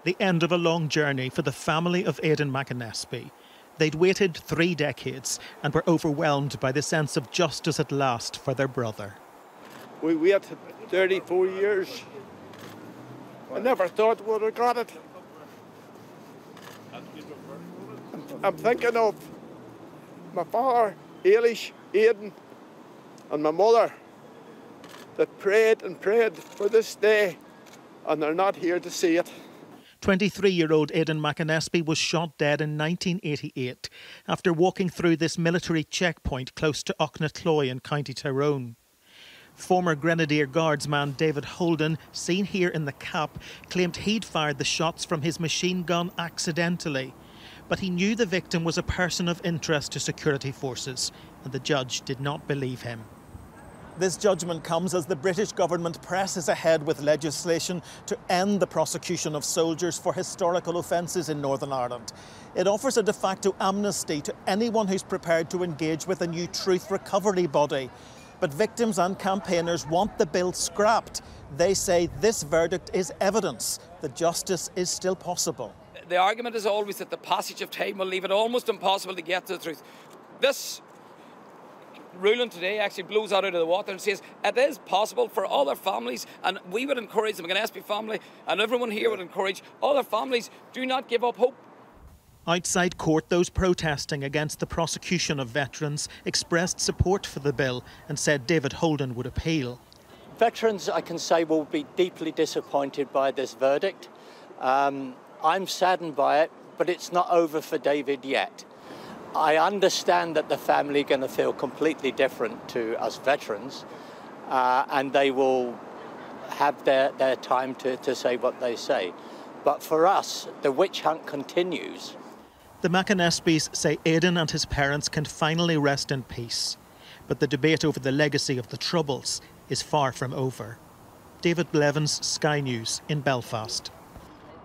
The end of a long journey for the family of Aidan McAnespie. They'd waited 3 decades and were overwhelmed by the sense of justice at last for their brother. We waited 34 years. I never thought we would have got it. I'm thinking of my father, Ailish, Aidan, and my mother that prayed and prayed for this day, and they're not here to see it. 23-year-old Aidan McAnespie was shot dead in 1988 after walking through this military checkpoint close to Aughnacloy in County Tyrone. Former Grenadier Guardsman David Holden, seen here in the cap, claimed he'd fired the shots from his machine gun accidentally. But he knew the victim was a person of interest to security forces, and the judge did not believe him. This judgment comes as the British government presses ahead with legislation to end the prosecution of soldiers for historical offences in Northern Ireland. It offers a de facto amnesty to anyone who's prepared to engage with a new truth recovery body. But victims and campaigners want the bill scrapped. They say this verdict is evidence that justice is still possible. The argument is always that the passage of time will leave it almost impossible to get to the truth. This ruling today actually blows that out of the water and says it is possible for other families, and we would encourage the McAnespie family, and everyone here would encourage other families, do not give up hope. Outside court, those protesting against the prosecution of veterans expressed support for the bill and said David Holden would appeal. Veterans, I can say, will be deeply disappointed by this verdict. I'm saddened by it, but it's not over for David yet. I understand that the family are going to feel completely different to us veterans, and they will have their time to say what they say. But for us, the witch hunt continues. The McAnespies say Aidan and his parents can finally rest in peace. But the debate over the legacy of the Troubles is far from over. David Blevins, Sky News in Belfast.